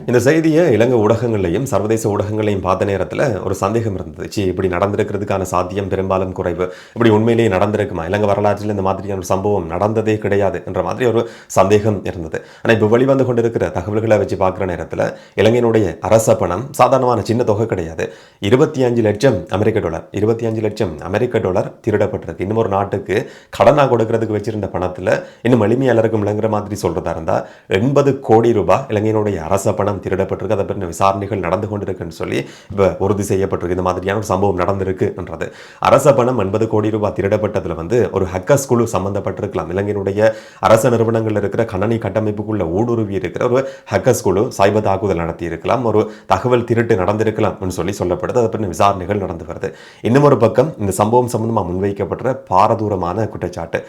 இந்த செய்தியை இலங்கை ஊடகங்களையும் சர்வதேச ஊடகங்களையும் பார்த்த நேரத்தில் ஒரு சந்தேகம் இருந்தது. இப்படி நடந்திருக்கிறதுக்கான சாத்தியம் பெரும்பாலும் குறைவு. இப்படி உண்மையிலேயே நடந்திருக்குமா? இலங்கை வரலாற்றில் இந்த மாதிரியான ஒரு சம்பவம் நடந்ததே கிடையாது என்ற மாதிரி ஒரு சந்தேகம் இருந்தது. ஆனால் இப்போ வெளிவந்து கொண்டிருக்கிற தகவல்களை வச்சு பார்க்குற நேரத்தில் இலங்கையினுடைய அரச பணம் சாதாரணமான சின்ன தொகை கிடையாது. 25 லட்சம் அமெரிக்க டாலர் 25 லட்சம் அமெரிக்க டாலர் திருடப்பட்டிருக்கு. இன்னும் ஒரு நாட்டுக்கு கடனாக கொடுக்கறதுக்கு வச்சிருந்த பணத்தில் இன்னும் எளிமையாளருக்கும் விளங்குற மாதிரி சொல்றதா இருந்தால் 80 கோடி ரூபாய் இலங்கையினுடைய அரச பணம் திருடப்பட்டிருக்கு. அதை பற்றின விசாரணைகள் நடந்து கொண்டிருக்குன்னு சொல்லி இப்போ உறுதி செய்யப்பட்டிருக்கு. இந்த மாதிரியான ஒரு சம்பவம் நடந்திருக்குன்றது. அரச பணம் 80 கோடி ரூபாய் திருடப்பட்டதில் ஒரு ஹக்கர்ஸ் குழு சம்பந்தப்பட்டிருக்கலாம். இலங்கையினுடைய அரச நிறுவனங்கள் இருக்கிற கணனி கட்டமைப்புக்குள்ள ஊடுருவி இருக்கிற ஒரு ஹக்கர்ஸ் குழு சைபர் தாக்குதல் நடத்தி இருக்கலாம். ஒரு தகவல் திருட்டு நடந்திருக்கலாம் சொல்லி சொல்லப்படுது. அதை பற்றின விசாரணைகள் நடந்து வருது. இன்னும் ஒரு பக்கம் இந்த சம்பவம் சம்பந்தமாக முன்வைக்கப்பட்ட பாரதூரமான குற்றச்சாட்டு,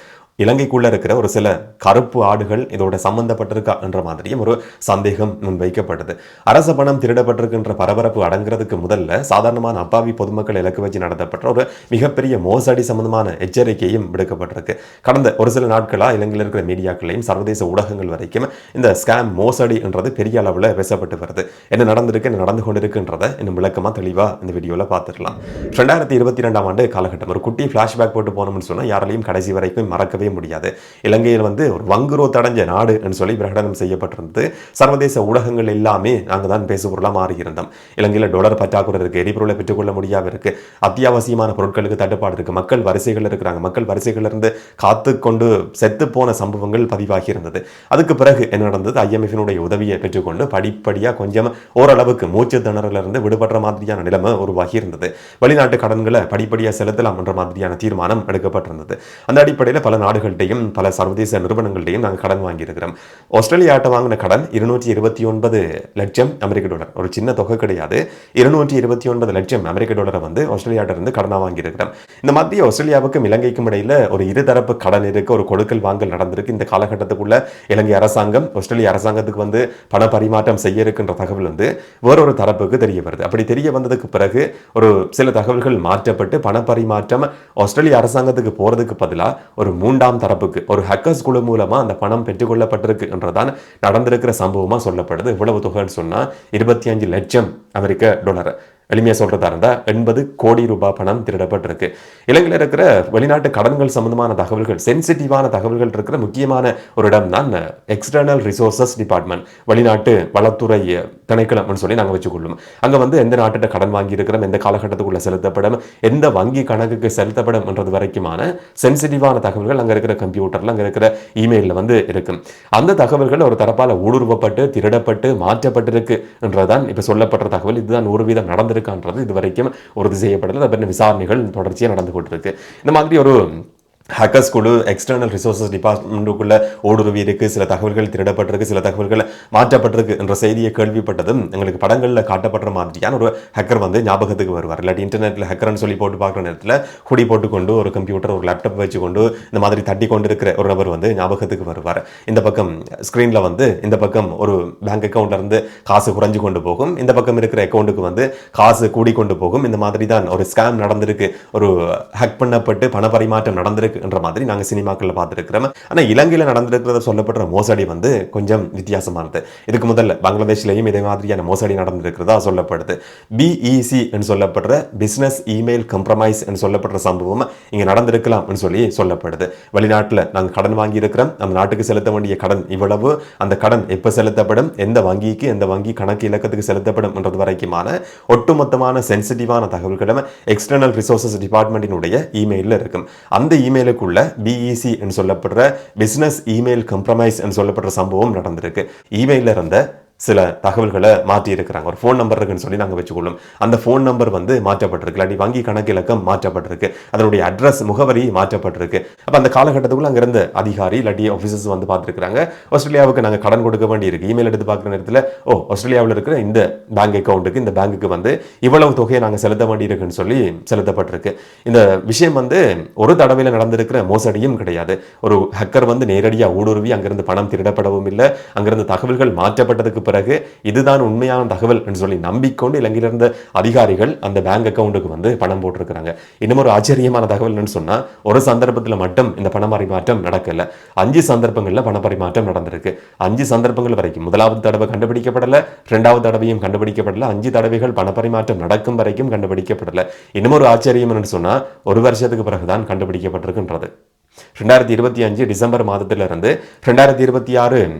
இலங்கைக்குள்ள இருக்கிற ஒரு சில கருப்பு ஆடுகள் இதோட சம்பந்தப்பட்டிருக்கா என்ற மாதிரியும் ஒரு சந்தேகம் முன்வைக்கப்படுது. அரச பணம் திருடப்பட்டிருக்கின்ற பரபரப்பு அடங்குறதுக்கு முதல்ல சாதாரணமான அப்பாவி பொதுமக்கள் இலக்கு வச்சு நடத்தப்பட்ட ஒரு மிகப்பெரிய மோசடி சம்பந்தமான எச்சரிக்கையும் விடுக்கப்பட்டிருக்கு. கடந்த ஒரு சில நாட்களாக இலங்கையில் இருக்கிற மீடியாக்களையும் சர்வதேச ஊடகங்கள் வரைக்கும் இந்த ஸ்கேம் மோசடி என்றது பெரிய அளவில் பேசப்பட்டு வருது. என்ன நடந்திருக்கு, என்ன நடந்து கொண்டிருக்குன்றதை இன்னும் விளக்கமாக தெளிவாக இந்த வீடியோவில் பார்த்துடலாம். 2022 ஆண்டு காலகட்டம் ஒரு குட்டி ஃபிளாஷ்பேக் போட்டு போனோம்னு சொன்னால் யாராலையும் கடைசி வரைக்கும் மறக்கவே முடியாது. இலங்கையில் ஒரு வங்குரோத் அடைஞ்ச நாடு என்று சொல்லி பிரகடனம் செய்யப்பட்டிருந்தது. சர்வதேச ஊடகங்கள் எல்லாமே நாங்கள் தான் பேசுபொருளாக மாறியிருந்தோம். இலங்கையில் டாலர் பற்றாக்குறை இருக்கு, எரிபொருளை பெற்றுக்கொள்ள முடியாம இருக்கு, அத்தியாவசியமான பொருட்களுக்கு தட்டுப்பாடு இருக்கு, மக்கள் வரிசைகள் இருக்கிறாங்க, மக்கள் வரிசைகள் இருந்து காத்து கொண்டு செத்து போன சம்பவங்கள் பதிவாகி இருந்தது. அதுக்கு பிறகு என்ன நடந்தது? IMF-னுடைய உதவியை பெற்றுக்கொண்டு படிப்படியாக கொஞ்சம் ஓரளவுக்கு மூச்சு திணறலிருந்து விடுபடுற மாதிரியான நிலைமை உருவாகி இருந்தது. வெளிநாட்டு கடன்களை படிப்படியாக செலுத்தலாம் என்ற மாதிரியான தீர்மானம் எடுக்கப்பட்டிருந்தது. அந்த அடிப்படையில் பல நாடுகள்டையும் பல சர்வதேச நிறுவனங்கள்டையும் நாங்கள் கடன் வாங்கியிருக்கிறோம். ஆஸ்திரேலியாட்ட வாங்கின கடன் 229 லட்சம் அமெரிக்க டாலர். ஒரு சின்ன தொகை கிடையாது. 229 லட்சம் அமெரிக்க டாலரை ஆஸ்திரேலியாட்ட இருந்து கடனாக வாங்கியிருக்கிறோம். இந்த மத்திய ஆஸ்திரேலியாவுக்கும் இலங்கைக்கும் இடையில ஒரு இருதரப்பு கடன் இருக்கு, ஒரு கொடுக்கல் வாங்கல் நடந்திருக்கு. இந்த காலகட்டத்துக்குள்ள இலங்கை அரசாங்கம் ஆஸ்திரேலிய அரசாங்கத்துக்கு பண பரிமாற்றம் செய்ய இருக்கின்ற தகவல் வேறொரு தரப்புக்கு தெரிய வருது. அப்படி தெரிய வந்ததுக்கு பிறகு ஒரு சில தகவல்கள் மாற்றப்பட்டு பண பரிமாற்றம் ஆஸ்திரேலிய அரசாங்கத்துக்கு போறதுக்கு பதிலாக ஒரு மூன்றாம் தரப்புக்கு ஒரு ஹக்கர்ஸ் குழு மூலமா அந்த பணம் பெற்றுக்கொள்ளப்பட்டிருக்கு என்றதான் நடந்திருக்கிற சம்பவமா சொல்லப்படுது. இவ்வளவு தொகைன்னு சொன்னா 25 லட்சம் அமெரிக்க டாலர். எளிமையாக சொல்றதா இருந்தா 80 கோடி ரூபாய் பணம் திருடப்பட்டிருக்கு. இலங்கையில் இருக்கிற வெளிநாட்டு கடன்கள் சம்பந்தமான தகவல்கள், சென்சிட்டிவான தகவல்கள் இருக்கிற முக்கியமான ஒரு இடம் தான் எக்ஸ்டர்னல் ரிசோர்சஸ் டிபார்ட்மெண்ட், வெளிநாட்டு வளத்துறை திணைக்களம்னு சொல்லி நாங்கள் வச்சுக்கொள்ளும். அங்கே எந்த நாட்டிட்ட கடன் வாங்கி இருக்கிறோம், எந்த காலகட்டத்துக்குள்ள செலுத்தப்படும், எந்த வங்கி கணக்குக்கு செலுத்தப்படும் என்றது வரைக்குமான சென்சிட்டிவான தகவல்கள் அங்கே இருக்கிற கம்ப்யூட்டர்ல, அங்கே இருக்கிற இமெயிலில் இருக்கும். அந்த தகவல்கள் ஒரு தரப்பால் ஊடுருவப்பட்டு திருடப்பட்டு மாற்றப்பட்டிருக்கு என்றதான் இப்ப சொல்லப்படுற தகவல். இதுதான் 100% நடந்திருக்கு. இது வரைக்கும் உறுதி செய்யப்படல. அதை விசாரணைகள் தொடர்ச்சியாக நடந்து கொண்டிருக்கு. இந்த மாதிரி ஒரு ஹேக்கர்ஸ் குழு எக்ஸ்டர்னல் ரிசோர்சஸ் டிபார்ட்மெண்ட்டுக்குள்ள ஊடுருவி இருக்கு, சில தகவல்கள் திருடப்பட்டிருக்கு, சில தகவல்கள் மாற்றப்பட்டிருக்கு என்ற செய்தியை கேள்விப்பட்டதும் எங்களுக்கு படங்களில் காட்டப்படுற மாதிரியான ஒரு ஹேக்கர் ஞாபகத்துக்கு வருவார். இல்லாட்டி இன்டர்நெட்டில் ஹேக்கர்னு சொல்லி போட்டு பார்க்குற நேரத்தில் குடி போட்டுக்கொண்டு ஒரு கம்ப்யூட்டர் ஒரு லேப்டாப் வச்சுக்கொண்டு இந்த மாதிரி தட்டி கொண்டு இருக்கிற ஒரு நபர் ஞாபகத்துக்கு வருவார். இந்த பக்கம் ஸ்க்ரீனில் இந்த பக்கம் ஒரு பேங்க் அக்கௌண்ட்ல இருந்து காசு குறைஞ்சு கொண்டு போகும், இந்த பக்கம் இருக்கிற அக்கௌண்ட்டுக்கு காசு கூடி கொண்டு போகும். இந்த மாதிரி தான் ஒரு ஸ்கேம் நடந்திருக்கு, ஒரு ஹேக் பண்ணப்பட்டு பண பரிமாற்றம் நடந்திருக்கு என்ற மாதிரி நாங்கள் சினிமாக்களில் பார்த்துருக்கிறோம். ஆனால் இலங்கையில் நடந்திருக்கிறத சொல்லப்படுற மோசடி கொஞ்சம் வித்தியாசமானது. இதுக்கு முதல்ல பங்களாதேஷ்லையும் இதே மாதிரியான மோசடி நடந்திருக்கிறதா சொல்லப்படுது. BEC என்று சொல்லப்படுற பிசினஸ் இமெயில் கம்ப்ரமைஸ் என்று சொல்லப்படுற சம்பவம் இங்கே நடந்திருக்கலாம் சொல்லி சொல்லப்படுது. வெளிநாட்டில் நாங்கள் கடன் வாங்கி இருக்கிறோம், அந்த நாட்டுக்கு செலுத்த வேண்டிய கடன் இவ்வளவு, அந்த கடன் எப்போ செலுத்தப்படும், எந்த வங்கிக்கு எந்த வங்கி கணக்கு இலக்கத்துக்கு செலுத்தப்படும் என்றது வரைக்குமான ஒட்டுமொத்தமான சென்சிட்டிவான தகவல்களும் எக்ஸ்டர்னல் ரிசோர்சஸ் டிபார்ட்மெண்டினுடைய இமெயிலில் இருக்கும். அந்த இமெயில் BEC என்று சொல்லப்படுற பிசினஸ் இமெயில் கம்ப்ரமைஸ் என்று சொல்லப்படுற சம்பவம் நடந்திருக்கு. இமெயில இருந்த சில தகவல்களை மாற்றி இருக்கிறாங்க. ஒரு ஃபோன் நம்பர் இருக்குன்னு சொல்லி நாங்கள் வச்சுக்கொள்ளும். அந்த ஃபோன் நம்பர் மாற்றப்பட்டிருக்கு, இல்லாட்டி வங்கி கணக்கு இலக்கம் மாற்றப்பட்டிருக்கு, அதனுடைய அட்ரஸ் முகவரி மாற்றப்பட்டிருக்கு. அப்போ அந்த காலகட்டத்துக்குள்ள அங்கே இருந்த அதிகாரி இல்லாட்டி ஆஃபீஸர்ஸ் பார்த்துருக்காங்க, ஆஸ்திரேலியாவுக்கு நாங்கள் கடன் கொடுக்க வேண்டி இருக்கு. இமெயில் எடுத்து பார்க்குற நேரத்தில் ஆஸ்திரேலியாவில் இருக்கிற இந்த பேங்க் அக்கௌண்ட்டுக்கு இந்த பேங்குக்கு இவ்வளவு தொகையை நாங்கள் செலுத்த வேண்டி இருக்குன்னு சொல்லி செலுத்தப்பட்டிருக்கு. இந்த விஷயம் ஒரு தடவையில் நடந்திருக்கிற மோசடியும் கிடையாது. ஒரு ஹக்கர் நேரடியாக ஊடுருவி அங்கிருந்து பணம் திருடப்படவும் இல்லை, அங்கிருந்து தகவல்கள் மாற்றப்பட்டதுக்கு பிறகு இதுதான் உண்மையான தகவல் என்று சொல்லி நம்பிக்கொண்டு இலங்கையிலிருந்த அதிகாரிகள் அந்த பேங்க் அக்கௌண்ட்டுக்கு வந்து பணம் போட்டிருக்கிறாங்க. இன்னும் ஒரு ஆச்சரியமான தகவல் என்னன்னு சொன்னா, ஒரு சந்தர்ப்பத்தில் மட்டும் இந்த பண பரிமாற்றம் நடக்கல, 5 சந்தர்ப்பங்கள்ல பண பரிமாற்றம் நடந்திருக்கு. 5 சந்தர்ப்பங்கள் வரைக்கும் முதலாவது தடவை கண்டுபிடிக்கப்படல, இரண்டாவது தடவையும் கண்டுபிடிக்கப்படல, 5 தடவைகள் பண பரிமாற்றம் நடக்கும் வரைக்கும் கண்டுபிடிக்கப்படல. இன்னும் ஒரு ஆச்சரியம் என்னன்னு சொன்னா, ஒரு வருஷத்துக்கு பிறகுதான் கண்டுபிடிக்கப்பட்டிருக்கின்றது. 2025 டிசம்பர் மாதத்திலிருந்து 2026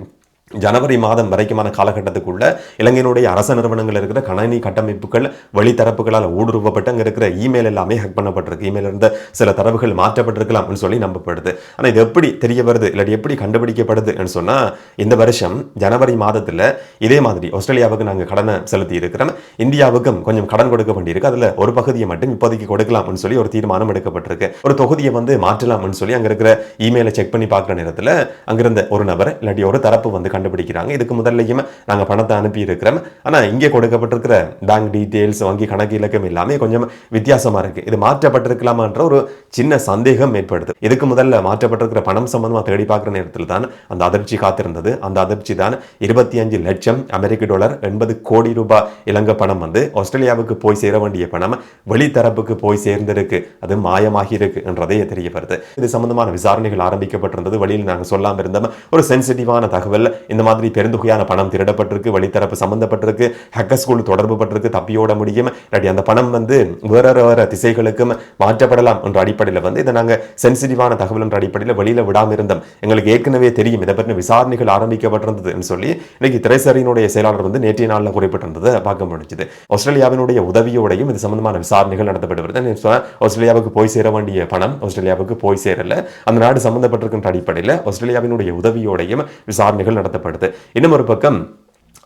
ஜனவரி மாதம் வரைக்குமான காலகட்டத்துக்குள்ள இலங்கையினுடைய அரச நிறுவனங்கள் இருக்கிற கணனி கட்டமைப்புகள் வெளித்தரப்புகளால் ஊடுருவப்பட்டு அங்கே இருக்கிற இமெயில் எல்லாமே ஹேக் பண்ணப்பட்டிருக்கு. இமெயில் இருந்த சில தரவுகள் மாற்றப்பட்டிருக்கலாம் சொல்லி நம்பப்படுது. ஆனால் இது எப்படி தெரிய வருது இல்லாட்டி எப்படி கண்டுபிடிக்கப்படுதுன்னு சொன்னால், இந்த வருஷம் ஜனவரி மாதத்தில் இதே மாதிரி ஆஸ்திரேலியாவுக்கு நாங்கள் கடனை செலுத்தி இருக்கிறோம், இந்தியாவுக்கும் கொஞ்சம் கடன் கொடுக்க வேண்டியிருக்கு, அதில் ஒரு பகுதியை மட்டும் இப்போதைக்கு கொடுக்கலாம்னு சொல்லி ஒரு தீர்மானம் எடுக்கப்பட்டிருக்கு. ஒரு தொகுதியை வந்து மாற்றலாம்னு சொல்லி அங்கே இருக்கிற இமெயிலை செக் பண்ணி பார்க்குற நேரத்தில் அங்கிருந்த ஒரு நபர் இல்லாட்டி ஒரு தரப்பு வந்து கண்டுபிடிக்கிறாங்க. இதுக்கு முதல்லையும் நாங்க பணத்தை அனுப்பி இருக்கிறோம், ஆனா இங்கே கொடுக்கப்பட்டிருக்கிற பேங்க் டீடைல்ஸ், வங்கி கணக்கு இலக்கம் எல்லாமே கொஞ்சம் வித்தியாசமா இருக்கு, இது மாற்றப்பட்டிருக்கலாமான்ற ஒரு சின்ன சந்தேகம் ஏற்படுது. இதுக்கு முதல்ல மாற்றப்பட்டிருக்கிற பணம் சம்பந்தமா தேடி பார்க்கிற நேரத்தில் தான் அந்த அதிர்ச்சி காத்திருந்தது. அந்த அதிர்ச்சி தான் 25 லட்சம் அமெரிக்க டாலர், 80 கோடி ரூபாய் இலங்கை பணம் வந்து ஆஸ்திரேலியாவுக்கு போய் சேர வேண்டிய பணம் வெளித்தரப்புக்கு போய் சேர்ந்திருக்கு, அது மாயமாகி இருக்கு என்றதே தெரிய வருது. இது சம்பந்தமான விசாரணைகள் ஆரம்பிக்கப்பட்டிருந்தது. வழியில் நாங்கள் சொல்லாம இருந்தோம், ஒரு சென்சிட்டிவான தகவல், இந்த மாதிரி பெருந்தொகையான பணம் திருடப்பட்டிருக்கு, வெளித்தரப்பு சம்பந்தப்பட்டிருக்கு, ஹேக்கர்ஸ்குள் தொடர்பு பட்டிருக்கு, தப்பியோட முடியும், இல்லாட்டி அந்த பணம் வந்து வேற திசைகளுக்கும் மாற்றப்படலாம் என்ற அடிப்படையில் வந்து இதை நாங்கள் சென்சிட்டிவான தகவல் என்ற அடிப்படையில் வெளியில விடாம இருந்தோம். எங்களுக்கு ஏற்கனவே தெரியும், இதை பற்றி விசாரணைகள் ஆரம்பிக்கப்பட்டிருந்தது சொல்லி இன்னைக்கு திரைசரியினுடைய செயலாளர் வந்து நேற்றைய நாளில் குறிப்பிட்டிருந்தது பார்க்க முடிஞ்சது. ஆஸ்திரேலியாவினுடைய உதவியோடையும் இது சம்பந்தமான விசாரணைகள் நடத்தப்பட்டு வருது. ஆஸ்திரேலியாவுக்கு போய் சேர வேண்டிய பணம் ஆஸ்திரேலியாவுக்கு போய் சேரல, அந்த நாடு சம்பந்தப்பட்டிருக்கின்ற அடிப்படையில் ஆஸ்திரேலியாவினுடைய உதவியோடையும் விசாரணைகள் நடத்தப்படுது. இன்னும் ஒரு பக்கம்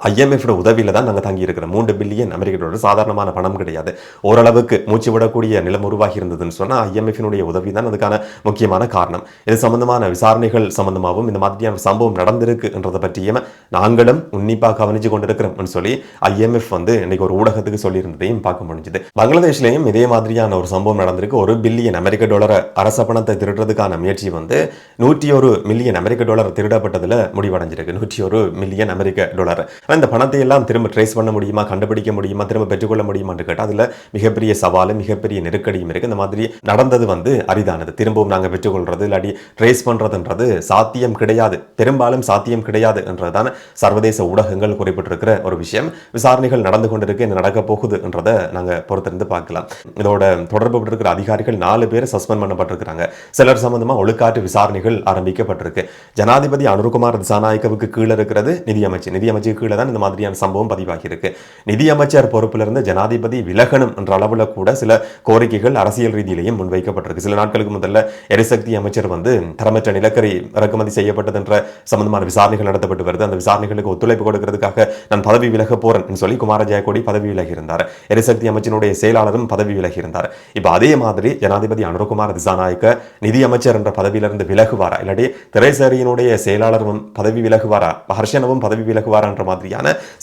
IMF உதவியில தான் நாங்கள் தங்கி இருக்கிறோம். 3 பில்லியன் அமெரிக்க டாலர் சாதாரணமான பணம் கிடையாது. ஓரளவுக்கு மூச்சு விடக்கூடிய நிலம் உருவாகி இருந்ததுன்னு சொன்னால் IMF உதவி தான் அதுக்கான முக்கியமான காரணம். இது சம்பந்தமான விசாரணைகள் சம்பந்தமாகவும் இந்த மாதிரியான சம்பவம் நடந்திருக்கு என்றதை பற்றியும் நாங்களும் உன்னிப்பாக கவனிச்சு கொண்டிருக்கிறோம் சொல்லி IMF வந்து இன்னைக்கு ஒரு ஊடகத்துக்கு சொல்லியிருந்ததையும் பார்க்க முடிஞ்சது. பங்களாதேஷ்லையும் இதே மாதிரியான ஒரு சம்பவம் நடந்திருக்கு. 1 பில்லியன் அமெரிக்க டாலர் அரச பணத்தை திருடுறதுக்கான முயற்சி வந்து 101 மில்லியன் அமெரிக்க டாலர் திருடப்பட்டதில் முடிவடைஞ்சிருக்கு. 101 மில்லியன் அமெரிக்க டாலர். இந்த பணத்தை எல்லாம் திரும்ப ட்ரேஸ் பண்ண முடியுமா, கண்டுபிடிக்க முடியுமா, திரும்ப பெற்றுக்கொள்ள முடியுமான்னு கேட்டால் அதில் மிகப்பெரிய சவாலும் மிகப்பெரிய நெருக்கடியும் இருக்கு. இந்த மாதிரி நடந்தது வந்து அரிதானது. திரும்பவும் நாங்கள் பெற்றுக்கொள்றது இல்லாட்டி ட்ரேஸ் பண்றதுன்றது சாத்தியம் கிடையாது, பெரும்பாலும் சாத்தியம் கிடையாது என்றதான் சர்வதேச ஊடகங்கள் குறிப்பிட்டிருக்கிற ஒரு விஷயம். விசாரணைகள் நடந்து கொண்டிருக்கு, என்ன நடக்க போகுது என்றதை நாங்கள் பொறுத்திருந்து பார்க்கலாம். இதோட தொடர்பு பட்டிருக்கிற அதிகாரிகள் 4 பேர் சஸ்பெண்ட் பண்ணப்பட்டிருக்கிறாங்க. சிலர் சம்பந்தமா ஒழுக்காற்று விசாரணைகள் ஆரம்பிக்கப்பட்டிருக்கு. ஜனாதிபதி அனுர்குமார் திசாநாயக்கவுக்கு கீழே இருக்கிறது நிதியமைச்சு கீழே தான் இந்த மாதிரியான சம்பவம் பதிவாகி இருக்கு. நிதியமைச்சர் பொறுப்பிலிருந்து ஜனாதிபதி விலகணும் என்ற அளவில் கூட சில கோரிக்கைகள் அரசியல் ரீதியிலேயும் முன்வைக்கப்பட்டிருக்கு. சில நாட்களுக்கு முதல்ல எரிசக்தி அமைச்சர் வந்து தரமற்ற நிலக்கரி இறக்குமதி செய்யப்பட்டது என்ற சம்பந்தமான விசாரணைகள் நடத்தப்பட்டு வருது. அந்த விசாரணைகளுக்கு ஒத்துழைப்பு கொடுக்கிறதுக்காக நான் பதவி விலக போறேன் சொல்லி குமார ஜெயக்கொடி பதவி விலகி இருந்தார். எரிசக்தி அமைச்சனுடைய செயலாளரும் பதவி விலகி இருந்தார். இப்ப அதே மாதிரி ஜனாதிபதி அனுர்குமார் திசாநாயக்க நிதியமைச்சர் என்ற பதவியிலிருந்து விலகுவாரா, இல்லாட்டி திரைசேரியினுடைய செயலாளரும் பதவி விலகுவாரா, ஹர்ஷனவும் பதவி விலகுவாரா என்ற மாதிரியான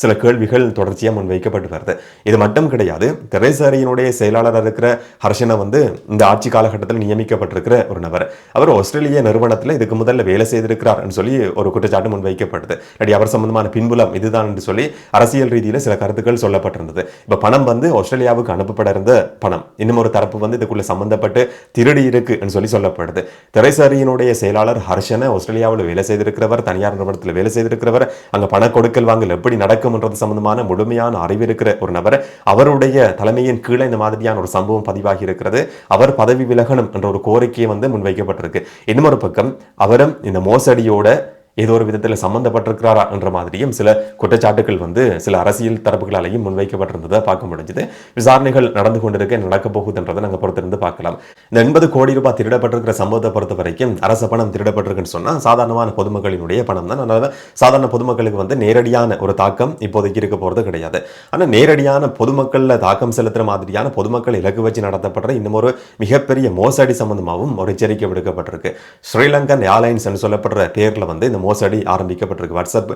சில கேள்விகள் தொடர்ச்சியாக முன்வைக்கப்பட்டு வருது. இது மட்டும் கிடையாது, திரைசேரியினுடைய செயலாளர் இருக்கிற ஹர்ஷன வந்து இந்த ஆட்சி காலகட்டத்தில் நியமிக்கப்பட்டிருக்கிற ஒரு நபர். அவர் ஆஸ்திரேலிய நிறுவனத்தில் இதுக்கு முதல்ல வேலை செய்திருக்கிறார் சொல்லி ஒரு குற்றச்சாட்டு முன்வைக்கப்படுது. அவர் சம்பந்தமான பின்புலம் இதுதான் என்று சொல்லி அரசியல் ரீதியில் சில கருத்துக்கள் சொல்லப்பட்டிருந்தது. இப்ப பணம் வந்து ஆஸ்திரேலியாவுக்கு அனுப்பப்பட இருந்த பணம் இன்னும் ஒரு தரப்பு வந்து இதுக்குள்ள சம்பந்தப்பட்டு திருடி இருக்கு சொல்லி சொல்லப்படுது. திரைசேரியினுடைய செயலாளர் ஹர்ஷன ஆஸ்திரேலியாவில் வேலை செய்திருக்கிறவர், தனியார் நிறுவனத்தில் வேலை செய்திருக்கிறவர், அங்க பண கொடுக்கல் வாங்கல் எப்படி நடக்கும்ன்றது சம்பந்தமான முழுமையான அறிவு இருக்கிற ஒரு நபர். அவருடைய தலைமையின் கீழே இந்த மாதிரியான ஒரு சம்பவம் பதிவாகி இருக்கிறது. அவர் பதவி விலகணும் என்ற ஒரு கோரிக்கையை வந்து முன்வைக்கப்பட்டிருக்கு. இன்னும் ஒரு பக்கம் அவரும் இந்த மோசடியோட ஏதோ ஒரு விதத்தில் சம்பந்தப்பட்டிருக்கிறாரா என்ற மாதிரியும் சில குற்றச்சாட்டுகள் வந்து சில அரசியல் தரப்புகளாலையும் முன்வைக்கப்பட்டிருந்ததை பார்க்க முடிஞ்சது. விசாரணைகள் நடந்து கொண்டிருக்க நடக்க போகுதுன்றதை நாங்கள் பொறுத்திருந்து பார்க்கலாம். இந்த 80 கோடி ரூபாய் திருடப்பட்டிருக்கிற சம்பவத்தை பொறுத்த வரைக்கும் அரச பணம் திருடப்பட்டிருக்குன்னு சொன்னால் சாதாரணமான பொதுமக்களினுடைய பணம் தான். அதனால சாதாரண பொதுமக்களுக்கு வந்து நேரடியான ஒரு தாக்கம் இப்போதைக்கு இருக்க போறது கிடையாது. ஆனால் நேரடியான பொதுமக்களில் தாக்கம் செலுத்துற மாதிரியான பொதுமக்கள் இலக்கு வச்சு நடத்தப்படுற இன்னும் ஒரு மிகப்பெரிய மோசடி சம்பந்தமாகவும் ஒரு எச்சரிக்கை விடுக்கப்பட்டிருக்கு. ஸ்ரீலங்கன் ஏர்லைன்ஸ் சொல்லப்படுற பேர்ல வந்து இந்த மோசடி ஆரம்பிக்கப்பட்டிருக்கு. வாட்ஸ்அப்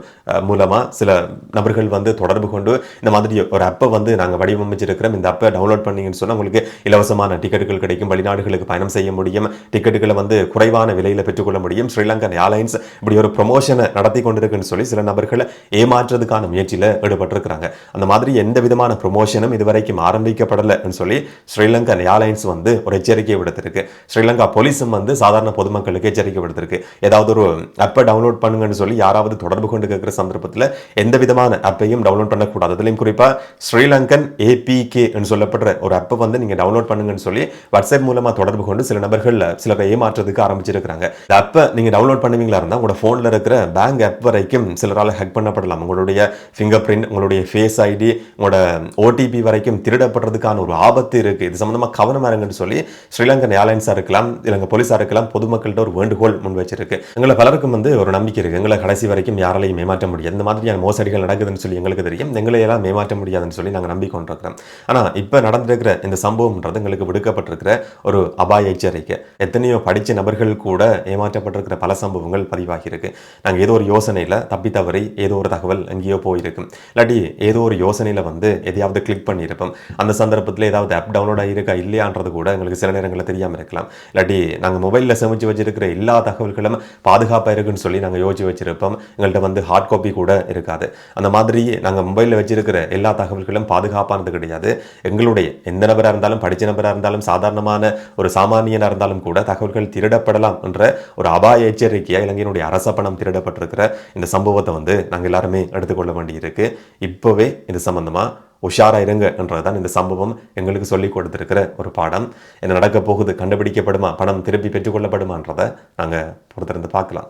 மூலமா சில நபர்கள் வந்து தொடர்பு கொண்டு இந்த மாதிரி ஒரு ஆப்பை வந்து நாங்கள் வடிவமைச்சிருக்கிறோம், இந்த ஆப்பை டவுன்லோட் பண்ணீங்கன்னு சொன்னால் உங்களுக்கு இலவசமான டிக்கெட்டுகள் கிடைக்கும், வெளிநாடுகளுக்கு பயணம் செய்ய முடியும், டிக்கெட்டுகளை வந்து குறைவான விலையில் பெற்றுக்கொள்ள முடியும், ஸ்ரீலங்கன் ஏர்லைன்ஸ் இப்படி ஒரு ப்ரொமோஷனை நடத்தி கொண்டிருக்குன்னு சொல்லி சில நபர்களை ஏமாற்றுறதுக்கான முயற்சியில் ஈடுபட்டிருக்கிறாங்க. அந்த மாதிரி எந்த விதமான ப்ரொமோஷனும் இதுவரைக்கும் ஆரம்பிக்கப்படலைன்னு சொல்லி ஸ்ரீலங்கன் ஏர்லைன்ஸ் வந்து ஒரு எச்சரிக்கை விடுத்திருக்கு. ஸ்ரீலங்கா போலீஸும் வந்து சாதாரண பொதுமக்களுக்கு எச்சரிக்கை விடுத்திருக்கு. ஏதாவது ஒரு ஆப்பை டவுன்லோட் பண்ணுங்கன்னு சொல்லி யாராவது தொடர்பு கொண்டு கேட்கிற சந்தர்ப்பத்தில் எந்த விதமான ஆப்பையும் டவுன்லோட் பண்ணக்கூடாது. அதுலையும் குறிப்பாக ஸ்ரீலங்கன் ஏபிகே சொல்லப்படுற ஒரு ஆப்பை வந்து நீங்கள் டவுன்லோட் பண்ணுங்கன்னு சொல்லி வாட்ஸ்அப் மூலமாக தொடர்பு கொண்டு சில நபர்கள் சிலரை ஏமாற்றுறதுக்கு ஆரம்பிச்சிருக்கிறாங்க. இந்த ஆப்பை நீங்கள் டவுன்லோட் பண்ணுவீங்களா இருந்தால் உங்களோட ஃபோனில் இருக்கிற பேங்க் ஆப் வரைக்கும் சிலரால் ஹேக் பண்ணப்படலாம். உங்களுடைய ஃபிங்கர் பிரிண்ட், உங்களுடைய ஃபேஸ் ஐடி, உங்களோட ஓடிபி வரைக்கும் திருடப்படுறதுக்கான ஒரு ஆபத்து இருக்குது. இது சம்பந்தமாக கவனமாக இருங்கன்னு சொல்லி ஸ்ரீலங்கன் ஏர்லைன்ஸாக இருக்கலாம், இலங்கை போலீஸாக இருக்கலாம், பொதுமக்கள்கிட்ட ஒரு வேண்டுகோள் முன் வச்சிருக்கு. எங்களை பலருக்கும் வந்து ஒரு நம்பிக்கை இருக்குது, எங்களை கடைசி வரைக்கும் யாராலையும் ஏமாற்ற முடியாது, இந்த மாதிரியான மோசடிகள் நடக்குதுன்னு சொல்லி எங்களுக்கு தெரியும், எங்களை எல்லாம் ஏமாற்ற முடியாதுன்னு சொல்லி நாங்கள் நம்பிக்கொண்டிருக்கிறோம். ஆனால் இப்போ நடந்திருக்கிற இந்த சம்பவம்ன்றது எங்களுக்கு விடுக்கப்பட்டிருக்கிற ஒரு அபாய எச்சரிக்கை. எத்தனையோ படித்த நபர்கள் கூட ஏமாற்றப்பட்டிருக்கிற பல சம்பவங்கள் பதிவாகி இருக்கு. நாங்கள் ஏதோ ஒரு யோசனையில் தப்பி தவறி ஏதோ ஒரு தகவல் எங்கேயோ போயிருக்கும், இல்லாட்டி ஏதோ ஒரு யோசனையில் வந்து எதையாவது கிளிக் பண்ணியிருப்போம், அந்த சந்தர்ப்பத்தில் ஏதாவது ஆப் டவுன்லோட் ஆகியிருக்கா இல்லையான்றது கூட எங்களுக்கு சில நேரங்களில் தெரியாமல் இருக்கலாம். இல்லாட்டி நாங்கள் மொபைலில் சேமித்து வச்சிருக்கிற எல்லா தகவல்களும் பாதுகாப்பாக இருக்குன்னு சொல்லி நாங்கள் யோசிச்சு வச்சிருப்போம், எங்கள்கிட்ட வந்து ஹார்ட் காப்பி கூட இருக்காது. அந்த மாதிரி நாங்கள் மொபைலில் வச்சிருக்கிற எல்லா தகவல்களும் பாதுகாப்பானது கிடையாது. எங்களுடைய எந்த நபராக இருந்தாலும், படித்த நபராக இருந்தாலும், சாதாரணமான ஒரு சாமானியனாக இருந்தாலும் கூட தகவல்கள் திருடப்படலாம் என்ற ஒரு அபாய எச்சரிக்கையாக இலங்கையினுடைய அரச பணம் திருடப்பட்டிருக்கிற இந்த சம்பவத்தை வந்து நாங்கள் எல்லாருமே எடுத்துக்கொள்ள வேண்டியிருக்கு. இப்போவே இது சம்பந்தமா உஷாரா இருங்க என்றதுதான் இந்த சம்பவம் எங்களுக்கு சொல்லிக் கொடுத்திருக்கிற ஒரு பாடம். என்ன நடக்க போகுது, கண்டுபிடிக்கப்படுமா, பணம் திருப்பி பெற்றுக்கொள்ளப்படுமான்றதை நாங்கள் பொறுத்திருந்து பார்க்கலாம்.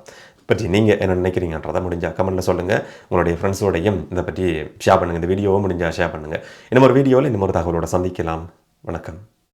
பற்றி நீங்கள் என்ன நினைக்கிறீங்கன்றதை முடிஞ்சால் கமெண்ட்டில் சொல்லுங்கள். உங்களுடைய ஃப்ரெண்ட்ஸோடையும் இதை பற்றி ஷேர் பண்ணுங்கள். இந்த வீடியோவை முடிஞ்சால் ஷேர் பண்ணுங்கள். இன்னும் ஒரு வீடியோவில் இன்னும் ஒரு தகவலோட சந்திக்கலாம். வணக்கம்.